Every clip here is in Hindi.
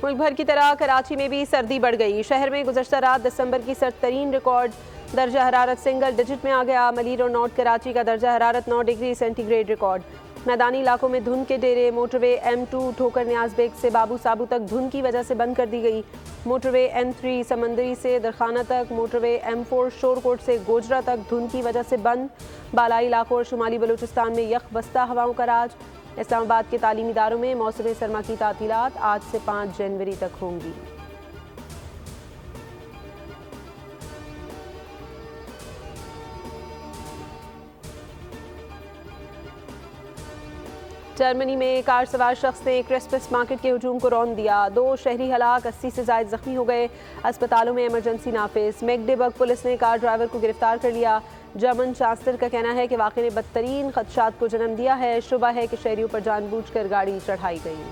मुल्क भर की तरह कराची में भी सर्दी बढ़ गई। शहर में गुज़श्ता रात दिसंबर की सर्द तरीन रिकॉर्ड दर्जा हरारत सिंगल डिजिट में आ गया। मलीर और नॉर्थ कराची का दर्जा हरारत 9 डिग्री सेंटीग्रेड रिकॉर्ड। मैदानी इलाकों में धुंध के डेरे। मोटरवे M2 ठोकर न्याज बेग से बाबू साबू तक धुंध की वजह से बंद कर दी गई। मोटरवे M3 समंदरी से दरखाना तक, मोटरवे M4 शोरकोट से गोजरा तक धुंध की वजह से बंद। बालाई इलाकों और शुमाली बलूचिस्तान में यख बस्ता हवाओं का राज। इस्लामाबाद के तालीमी इदारों में मौसम सरमा की तातीलात आज से 5 जनवरी तक होंगी। जर्मनी में कार सवार शख्स ने क्रिसमस मार्केट के हुजूम को रौंद दिया। 2 शहरी हलाक, 80 से ज़ायद जख्मी हो गए। अस्पतालों में इमरजेंसी नाफिज। मैगडेबर्ग पुलिस ने कार ड्राइवर को गिरफ्तार कर लिया। जर्मन चांसलर का कहना है कि वाक़े ने बदतरीन खदशात को जन्म दिया है। शुबा है कि शहरियों पर जानबूझकर गाड़ी चढ़ाई गई।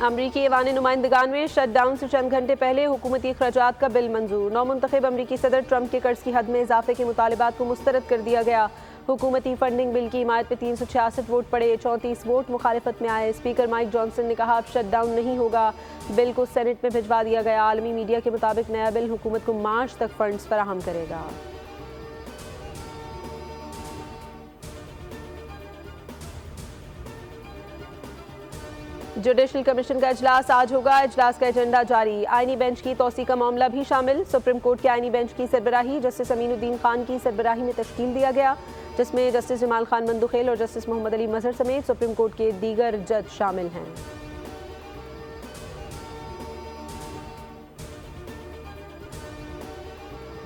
अमरीकी ऐवान नुमाइंदगान में शट डाउन से चंद घंटे पहले हुकूमती अखराजात का बिल मंजूर। नौमुंतखब अमरीकी सदर ट्रंप के कर्ज की हद में इजाफे के मुतालिबात को मुस्तरद कर दिया गया। हुकूमती फंडिंग बिल की हिमायत में 366 वोट पड़े, 34 वोट मुखालिफत में आए। स्पीकर माइक जॉनसन ने कहा अब शट डाउन नहीं होगा। बिल को सेनेट में भिजवा दिया गया। आलमी मीडिया के मुताबिक नया बिल हुकूमत को मार्च तक फंड्स फराहम करेगा। जुडिशल कमीशन का इजलास आज होगा। इजलास का एजेंडा जारी। आईनी बेंच की तोसी का मामला भी शामिल। सुप्रीम कोर्ट के आईनी बेंच की सरबराही जस्टिस अमीनुद्दीन खान की सरबराही में तश्कील दिया गया, जिसमें जस्टिस जमाल खान मंदुखेल और जस्टिस मोहम्मद अली मजहर समेत सुप्रीम कोर्ट के दीगर जज शामिल हैं।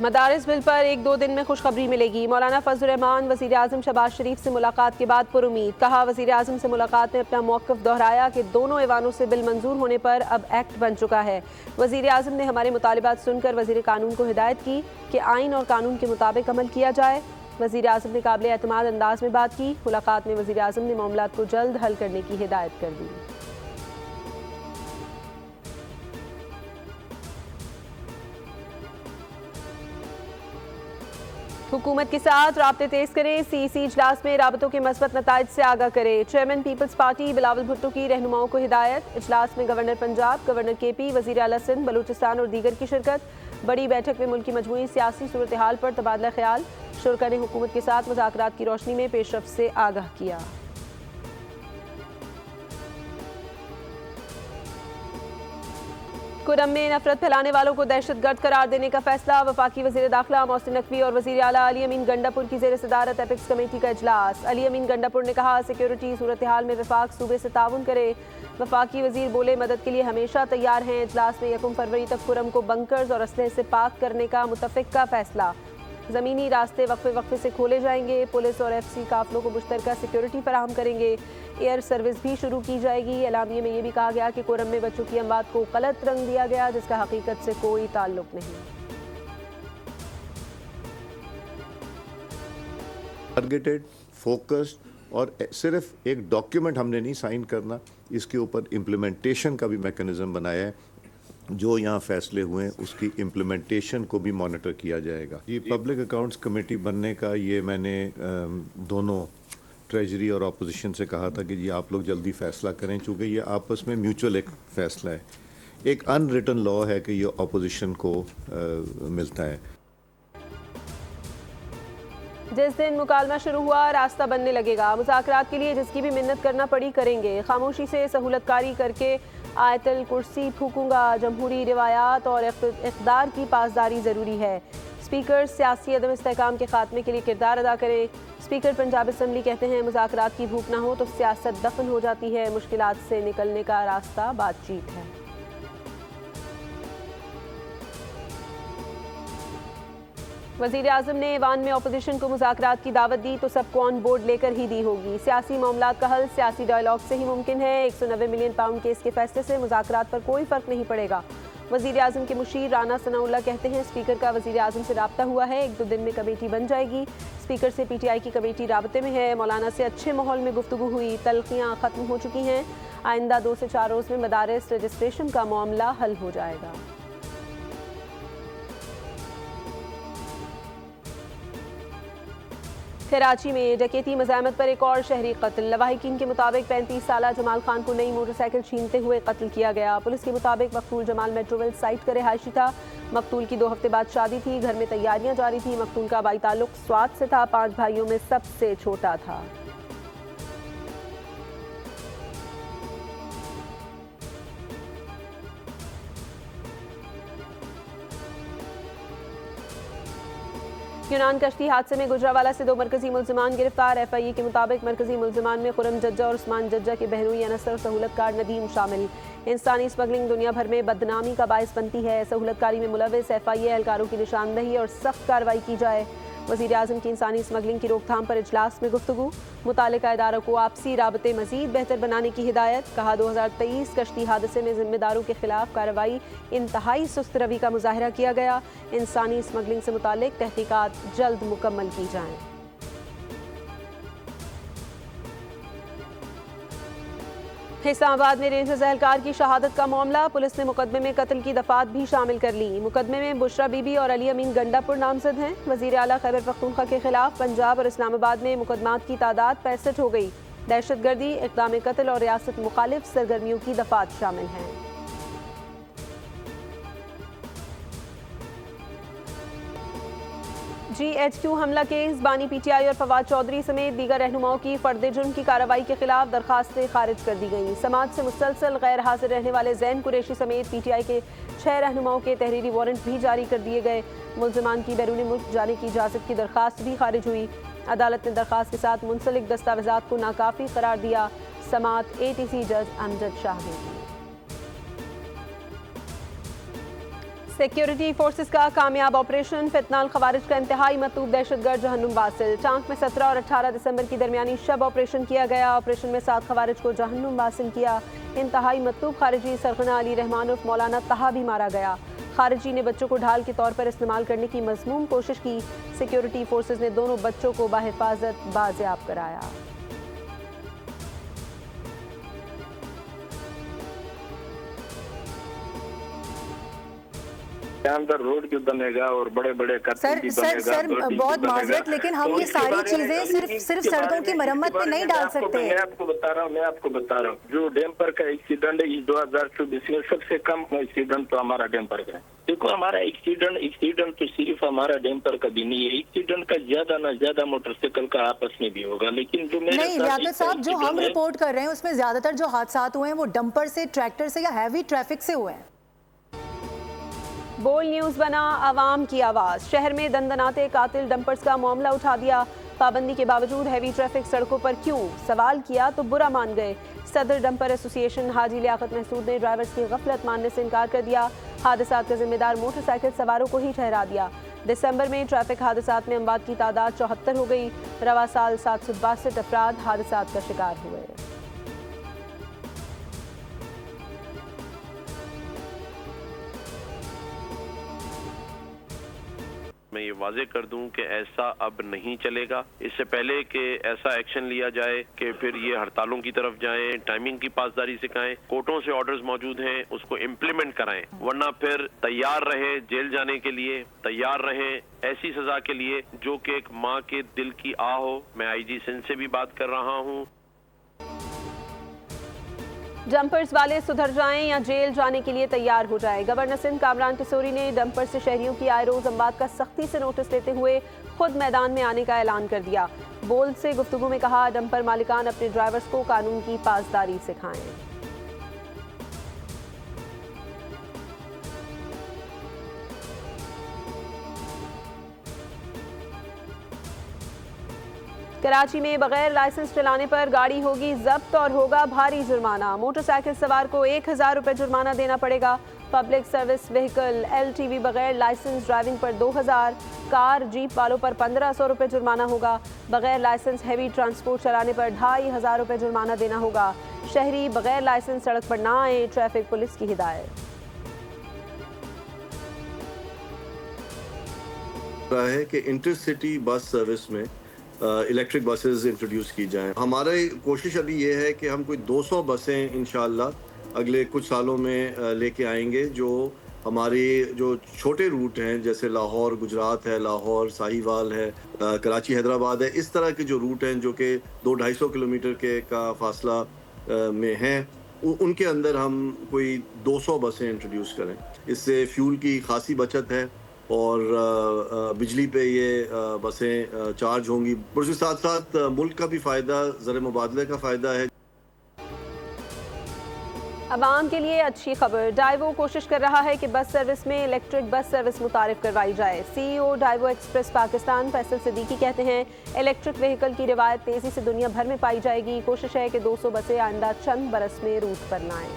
मदारिस बिल पर 1-2 दिन में खुशखबरी मिलेगी। मौलाना फजल रहमान वज़ीर आज़म शहबाज शरीफ से मुलाकात के बाद पुरुमीद। कहा वज़ीर आज़म से मुलाकात में अपना मौक़िफ़ दोहराया कि दोनों ऐवानों से बिल मंजूर होने पर अब एक्ट बन चुका है। वज़ीर आज़म ने हमारे मुतालिबात सुनकर वज़ीर कानून को हिदायत की कि आइन और कानून के मुताबिक अमल किया जाए। वज़ीर आज़म ने काबिल एतमाद अंदाज में बात की। मुलाकात में वज़ीर आज़म ने मामलात को जल्द हल करने की हिदायत कर दी। हुकूमत के साथ राब्ते तेज करें। CEC इजलास में राबतों के मस्बत नताइज से आगाह करे। Chairman peoples party Bilawal Bhutto की रहनुमाओं को हिदायत। इजलास में गवर्नर पंजाब, गवर्नर KP, वज़ीर आला सिंध, बलूचिस्तान और दीगर की शिरकत। बड़ी बैठक में मुल्क की मजमूई सियासी सूरत हाल पर तबादला ख्याल। शुरका ने हुकूमत के साथ मुज़ाकरात की रोशनी में पेशरफ्त से आगाह किया। कुरम में नफरत फैलाने वालों को दहशतगर्द करार देने का फैसला। वफाकी वज़ीर दाखिला मोहसिन नकवी और वज़ीर आला अली अमीन गंडापुर की ज़ेर सदारत एपिक्स कमेटी का इजलास। अली अमीन गंडापुर ने कहा सिक्योरिटी सूरत हाल में वफाक सूबे से ताउन करे। वफाकी वज़ीर बोले मदद के लिए हमेशा तैयार हैं। इजलास में 1 फरवरी तक कुरम को बंकर्स और असलहे से पाक करने का मुतफ़िक का फैसला। ज़मीनी रास्ते वक्फे से खोले जाएंगे। पुलिस और FC काफलों को मुश्तरका सिक्योरिटी फराहम करेंगे। एयर सर्विस भी शुरू की जाएगी। एलामिये में यह भी कहा गया कि कुरम में बच्चों की अमवात को गलत रंग दिया गया, जिसका हकीकत से कोई ताल्लुक नहीं। टारगेटेड, फोकस्ड और सिर्फ एक डॉक्यूमेंट हमने नहीं साइन करना, इसके ऊपर इम्प्लीमेंटेशन का भी मैकेनिज्म बनाया है। जो यहाँ फैसले हुए हैं उसकी इम्प्लीमेंटेशन को भी मॉनिटर किया जाएगा। ये पब्लिक अकाउंट्स कमेटी बनने का ये मैंने दोनों ट्रेजरी और अपोजिशन से कहा था कि ये आप लोग जल्दी फैसला करें, चूँकि ये आपस में म्यूचुअल एक फैसला है। एक अनरिटन लॉ है कि ये अपोजिशन को मिलता है। जिस दिन मुकालमा शुरू हुआ रास्ता बनने लगेगा। मुज़ाकरात के लिए जिसकी भी मिन्नत करना पड़ी करेंगे। खामोशी से सहूलतकारी करके आयतल कुर्सी फूकूंगा। जमहूरी रिवायात और इक़्तिदार की पासदारी ज़रूरी है। स्पीकर सियासी अदम इस्तेहकाम के खात्मे के लिए किरदार अदा करें। स्पीकर पंजाब असम्बली कहते हैं मुज़ाकरात की भूख ना हो तो सियासत दफन हो जाती है। मुश्किलात से निकलने का रास्ता बातचीत है। वज़ीर आज़म ने ऐवान में अपोजिशन को मुज़ाकरात की दावत दी तो सबको ऑन बोर्ड लेकर ही दी होगी। सियासी मामलात का हल सियासी डायलॉग से ही मुमकिन है। 190 मिलियन पाउंड केस के फैसले से मुज़ाकरात पर कोई फ़र्क नहीं पड़ेगा। वज़ीर आज़म के मुशीर राना सनाउल्लाह कहते हैं स्पीकर का वज़ीर आज़म से राब्ता हुआ है, 1-2 दिन में कमेटी बन जाएगी। स्पीकर से PTI की कमेटी राब्ते में है। मौलाना से अच्छे माहौल में गुफ्तगू हुई, तलखियाँ ख़त्म हो चुकी हैं। आइंदा 2 से 4 रोज़ में मदारिस रजिस्ट्रेशन का मामला हल हो जाएगा। कराची में डकैती मज़ाहमत पर एक और शहरी कत्ल। लवाहिकीन के मुताबिक 35 साला जमाल खान को नई मोटरसाइकिल छीनते हुए कत्ल किया गया। पुलिस के मुताबिक मकतूल जमाल मेट्रोवेल साइट का रिहायशी था। मकतूल की 2 हफ्ते बाद शादी थी। घर में तैयारियां जारी थी। मकतूल का बाई ताल्लुक स्वात से था। 5 भाइयों में सबसे छोटा था। यूनान कश्ती हादसे में गुजरावाला से 2 मरकजी मुल्जिमान गिरफ्तार। FIA के मुताबिक मरकजी मुल्जिमान में खुरम जज्जा और उस्मान जज्जा के बहनोई अनसर और सहूलतकार नदीम शामिल। इंसानी स्मगलिंग दुनिया भर में बदनामी का बायस बनती है। सहूलतकारी में मुलविस FIA एहलकारों की निशानदही और सख्त कार्रवाई की जाए। वज़ीर आज़म की इंसानी स्मगलिंग की रोकथाम पर इजलास में गुफ्तगू। मुतालिका इदारों को आपसी राबते मज़ीद बेहतर बनाने की हिदायत। कहा 2023 कश्ती हादसे में जिम्मेदारों के खिलाफ कार्रवाई इंतहाई सुस्त रवि का मुजाहरा किया गया। इंसानी स्मगलिंग से मुतालिक तहकीकात जल्द मुकम्मल की जाएँ। इस्लामाबाद में रेंजर्स एहलकार की शहादत का मामला। पुलिस ने मुकदमे में कत्ल की दफात भी शामिल कर ली। मुकदमे में बुशरा बीबी और अली अमीन गंडापुर नामजद हैं। वजीर आला खैबर पख्तूनख्वा के खिलाफ पंजाब और इस्लामाबाद में मुकदमात की तादाद 65 हो गई। दहशतगर्दी, इक़दाम कत्ल और रियासत मुखालिफ सरगर्मियों की दफात शामिल हैं। GHQ हमला केस। बानी PTI और फवाद चौधरी समेत दीगर रहनुमाओं की फर्द जुर्म की कार्रवाई के खिलाफ दरखास्तें खारिज कर दी गई। समाज से मुसलसल गैर हाजिर रहने वाले जैन कुरैशी समेत PTI के 6 रहनुमाओं के तहरीरी वारंट भी जारी कर दिए गए। मुल्जिमान की बैरून मुल्क जाने की इजाज़त की दरखास्त भी खारिज हुई। अदालत ने दरखास्त के साथ मुंसलिक दस्तावेजात को नाकाफी करार दिया। समात ATC जज अमजद शाह ने की। सिक्योरिटी फोर्सेस का कामयाब ऑपरेशन। फितनाल खवारिज का इंतहाई मतलूब दहशतगर्द जहन्नुम वासिल। टांक में 17 और 18 दिसंबर की दरमियानी शब ऑपरेशन किया गया। ऑपरेशन में 7 खवारिज को जहन्नुम वासिल किया। इंतहाई मतलूब खारिजी सरगना अली रहमान उर्फ मौलाना तहा भी मारा गया। खारिजी ने बच्चों को ढाल के तौर पर इस्तेमाल करने की मज़मूम कोशिश की। सिक्योरिटी फोर्सेस ने दोनों बच्चों को बाहिफाजत बाजियाब कराया। अंदर रोड भी बनेगा और बड़े बड़े सर बहुत माजरत, लेकिन हम ये सारी चीजें सिर्फ सड़कों की मरम्मत में नहीं डाल सकते। मैं आपको बता रहा हूँ जो डैम्पर का एक्सीडेंट है इस 2024 में सबसे कम एक्सीडेंट तो हमारा डैम्पर का है। देखो हमारा एक्सीडेंट तो सिर्फ हमारा डैम्पर का भी नहीं है। एक्सीडेंट का ज्यादा ना ज्यादा मोटरसाइकिल का आपस में भी होगा, लेकिन जो मेरे नहीं लियाकत साहब, जो हम रिपोर्ट कर रहे हैं उसमें ज्यादातर जो हादसा हुए हैं वो डंपर से, ट्रैक्टर से या हैवी ट्रैफिक से हुए हैं। बोल न्यूज़ बना आवाम की आवाज़। शहर में दंदनाते कातिल डंपर्स का मामला उठा दिया। पाबंदी के बावजूद हैवी ट्रैफिक सड़कों पर क्यों? सवाल किया तो बुरा मान गए। सदर डंपर एसोसिएशन हाजी लियाकत महसूद ने ड्राइवर्स की गफलत मानने से इनकार कर दिया। हादसात का जिम्मेदार मोटरसाइकिल सवारों को ही ठहरा दिया। दिसंबर में ट्रैफिक हादसात में अमवात की तादाद 74 हो गई। रवा साल 762 अफराद हादसात का शिकार हुए। मैं ये वाजे कर दूं कि ऐसा अब नहीं चलेगा। इससे पहले कि ऐसा एक्शन लिया जाए कि फिर ये हड़तालों की तरफ जाएं, टाइमिंग की पासदारी सिखाएं, कोर्टों से ऑर्डर्स मौजूद हैं उसको इम्प्लीमेंट कराएं, वरना फिर तैयार रहें जेल जाने के लिए, तैयार रहें ऐसी सजा के लिए जो कि एक माँ के दिल की आह हो। मैं IG सिंध से भी बात कर रहा हूँ। डंपर्स वाले सुधर जाएं या जेल जाने के लिए तैयार हो जाएं। गवर्नर सिंध कामरान टिसोरी ने डंपर से शहरियों की आए रोज अमवात का सख्ती से नोटिस लेते हुए खुद मैदान में आने का ऐलान कर दिया। बोल से गुफ्तगू में कहा, डंपर मालिकान अपने ड्राइवर्स को कानून की पासदारी सिखाएं। कराची में बगैर लाइसेंस चलाने पर गाड़ी होगी जब्त और होगा भारी जुर्माना। मोटरसाइकिल सवार को 1000 रुपये जुर्माना देना पड़ेगा। पब्लिक सर्विस व्हीकल LTV बगैर लाइसेंस ड्राइविंग पर 2000, कार जीप वालों पर 1500 रुपये जुर्माना होगा। बगैर लाइसेंस हैवी ट्रांसपोर्ट चलाने पर 2500 रुपये जुर्माना देना होगा। शहरी बगैर लाइसेंस सड़क पर ना आए, ट्रैफिक पुलिस की हिदायत। है कि इंटरसिटी बस सर्विस में इलेक्ट्रिक बसेस इंट्रोड्यूस की जाएं। हमारी कोशिश अभी ये है कि हम कोई 200 बसें इंशाल्लाह अगले कुछ सालों में लेके आएंगे जो हमारे जो छोटे रूट हैं जैसे लाहौर गुजरात है, लाहौर साहिवाल है, कराची हैदराबाद है, इस तरह के जो रूट हैं जो कि 200-250 किलोमीटर के का फासला में हैं, उनके अंदर हम कोई 200 बसें इंट्रोड्यूस करें। इससे फ्यूल की खासी बचत है और बिजली पे ये बसें चार्ज होंगी। और उसके साथ साथ मुल्क का भी फ़ायदा, ज़र मुबादले का फ़ायदा है। अवाम के लिए अच्छी खबर, डाइवो कोशिश कर रहा है कि बस सर्विस में इलेक्ट्रिक बस सर्विस मुतारिफ करवाई जाए। CEO Daewoo express Pakistan Faisal Siddiqui कहते हैं इलेक्ट्रिक व्हीकल की रिवायत तेज़ी से दुनिया भर में पाई जाएगी। कोशिश है कि 200 बसें आइंदा चंद बरस में रूट पर लाएं।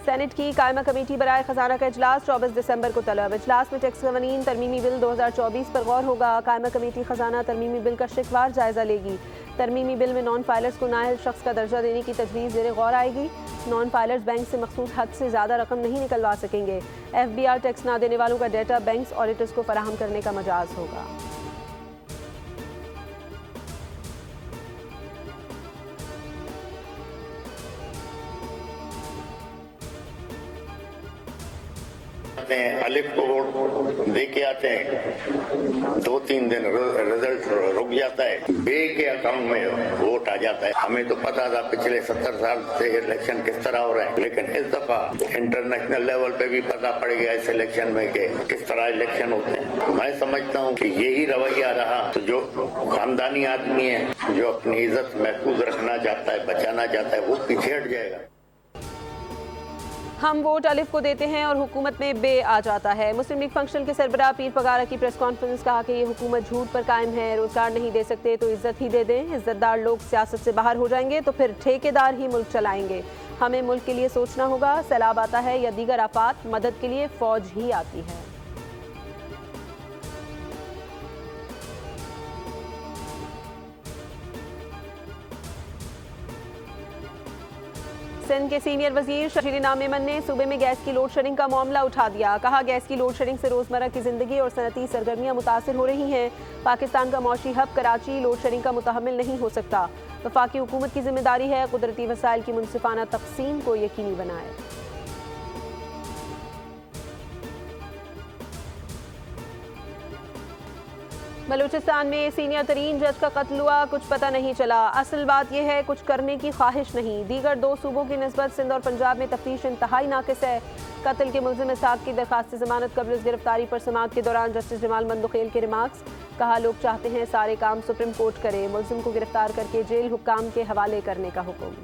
सेनेट की कायमा कमेटी बराए खजाना का इजलास 24 दिसंबर को तलब। इजलास में टैक्स कवानीन तरमीमी बिल 2024 पर गौर होगा। कायमा कमेटी खजाना तरमीमी बिल का शिकवार जायजा लेगी। तरमीमी बिल में नॉन फाइलर्स को नाअहल शख्स का दर्जा देने की तजवीज़ ज़ेरे गौर आएगी। नॉन फाइलर्स बैंक से मखसूस हद से ज़्यादा रकम नहीं निकलवा सकेंगे। FBR टैक्स ना देने वालों का डेटा बैंक्स ऑडिटर्स को फराहम करने का मजाज होगा। अलिफ को वोट दे के आते हैं, 2-3 दिन रिजल्ट रुक जाता है, बे के अकाउंट में वोट आ जाता है। हमें तो पता था पिछले 70 साल से इलेक्शन किस तरह हो रहे हैं, लेकिन इस दफा इंटरनेशनल लेवल पे भी पता पड़ गया इस इलेक्शन में कि किस तरह इलेक्शन होते हैं। मैं समझता हूँ कि यही रवैया रहा तो जो खानदानी आदमी है, जो अपनी इज्जत महफूज रखना चाहता है, बचाना चाहता है, वो पीछे हट जाएगा। हम वोट अलिफ को देते हैं और हुकूमत में बे आ जाता है। मुस्लिम लीग फंक्शन के सरबराह पीर पगारा की प्रेस कॉन्फ्रेंस, कहा कि ये हुकूमत झूठ पर कायम है। रोजगार नहीं दे सकते तो इज्जत ही दे दें। इज्जतदार लोग सियासत से बाहर हो जाएंगे तो फिर ठेकेदार ही मुल्क चलाएंगे। हमें मुल्क के लिए सोचना होगा। सैलाब आता है या दीगर आफात, मदद के लिए फौज ही आती है। सिंध के सीनियर वजीर शहीद इनाम मेमन ने सूबे में गैस की लोड शेडिंग का मामला उठा दिया। कहा गैस की लोड शेडिंग से रोजमर्रा की जिंदगी और सनती सरगर्मियां मुतासिर हो रही हैं। पाकिस्तान का मौशी हब कराची लोड शेडिंग का मुतहम्मिल नहीं हो सकता। वफाकी हुकूमत की जिम्मेदारी है कुदरती वसाइल की मुनसिफाना तकसीम को यकीनी बनाए। बलूचिस्तान में सीनियर तरीन जज का कत्ल हुआ, कुछ पता नहीं चला। असल बात यह है कुछ करने की ख्वाहिश नहीं। दीगर 2 सूबों की निस्बत सिंध और पंजाब में तफ्तीश इंतहाई नाकिस है। कत्ल के मुल्जिम इसाक की दरखास्त जमानत कब्ल गिरफ्तारी पर समाअत के दौरान जस्टिस जमाल मंदुखेल के रिमार्क्स। कहा लोग चाहते हैं सारे काम सुप्रीम कोर्ट करे, मुल्जिम को गिरफ्तार करके जेल हुक्काम के हवाले करने का हुक्म।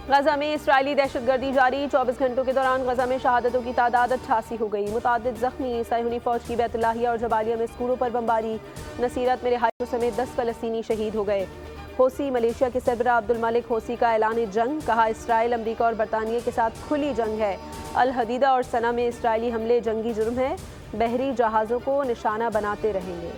गजा में इसराइली दहशतगर्दी जारी। 24 घंटों के दौरान गजा में शहादतों की तादाद 88 हो गई। मुतादिद जख्मी। सायूनी फौज की बैतुल्लाहिया और जबालिया में स्कूलों पर बमबारी। नसीरत में रिहायशियों समेत 10 फलस्तीनी शहीद हो गए। होसी मलेशिया के सरबराह अब्दुल मलिक होसी का ऐलान जंग। कहा इसराइल अमरीका और बरतानिया के साथ खुली जंग है। अल हदीदा और सना में इसराइली हमले जंगी जुर्म है। बहरी जहाज़ों को निशाना बनाते रहेंगे।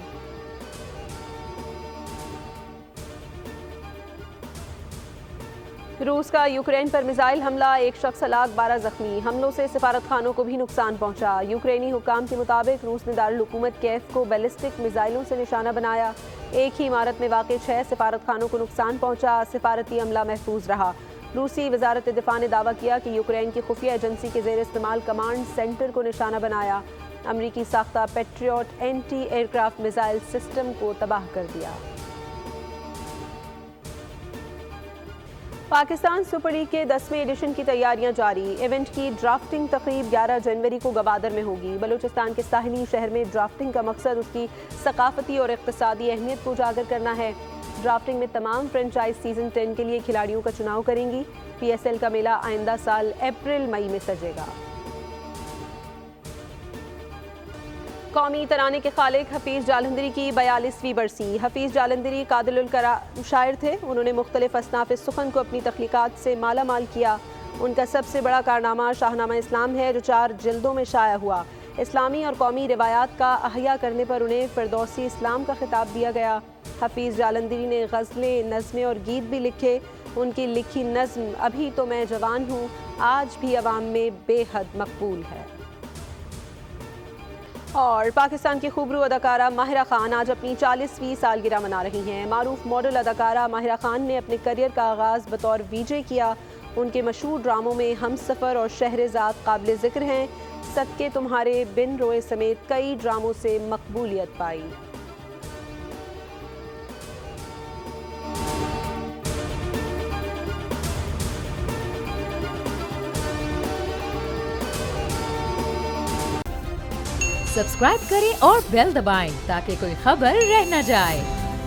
रूस का यूक्रेन पर मिसाइल हमला, 1 शख्स हलाक 12 जख्मी। हमलों से सिफारत खानों को भी नुकसान पहुंचा। यूक्रेनी हुक्काम के मुताबिक रूस ने दारुल हुकूमत कैफ को बैलिस्टिक मिसाइलों से निशाना बनाया। एक ही इमारत में वाक़ 6 सिफारत खानों को नुकसान पहुंचा। सिफारती अमला महफूज रहा। रूसी वजारत दिफा ने दावा किया कि यूक्रेन की खुफिया एजेंसी के ज़ेर इस्तेमाल कमांड सेंटर को निशाना बनाया। अमरीकी साख्ता Patriot anti aircraft missile system को तबाह कर दिया। पाकिस्तान सुपर लीग के 10वें एडिशन की तैयारियां जारी। इवेंट की ड्राफ्टिंग तकरीब 11 जनवरी को गवादर में होगी। बलूचिस्तान के साहिली शहर में ड्राफ्टिंग का मकसद उसकी सकाफती और इक़्तिसादी अहमियत को उजागर करना है। ड्राफ्टिंग में तमाम फ्रेंचाइज सीजन 10 के लिए खिलाड़ियों का चुनाव करेंगी। PSL का मेला आइंदा साल अप्रैल-मई में सजेगा। कौमी तराने के खालिक हफीज़ जालंधरी की 42वीं बरसी। हफीज़ जालंधरी कादिलुल शायर थे। उन्होंने मुख्तलिफ असनाफ़ सुखन को अपनी तख्लीक़ात से माला माल किया। उनका सबसे बड़ा कारनामा शाहनामा इस्लाम है जो 4 जिल्दों में शाया हुआ। इस्लामी और कौमी रिवायात का अहया करने पर उन्हें फ़िरदौसी इस्लाम का खिताब दिया गया। हफीज़ जालंधरी ने गज़लें, नज़्में और गीत भी लिखे। उनकी लिखी नज़्म अभी तो मैं जवान हूँ आज भी अवाम में बेहद मकबूल है। और पाकिस्तान की खूबरू अदाकारा माहिरा खान आज अपनी 40वीं सालगिरह मना रही हैं। मारूफ मॉडल अदाकारा माहिरा खान ने अपने करियर का आगाज़ बतौर वीजे किया। उनके मशहूर ड्रामों में हम सफ़र और शहरज़ाद काबिल ज़िक्र हैं। सदके तुम्हारे, बिन रोए समेत कई ड्रामों से मकबूलियत पाई। सब्सक्राइब करें और बेल दबाएं ताकि कोई खबर रह न जाए।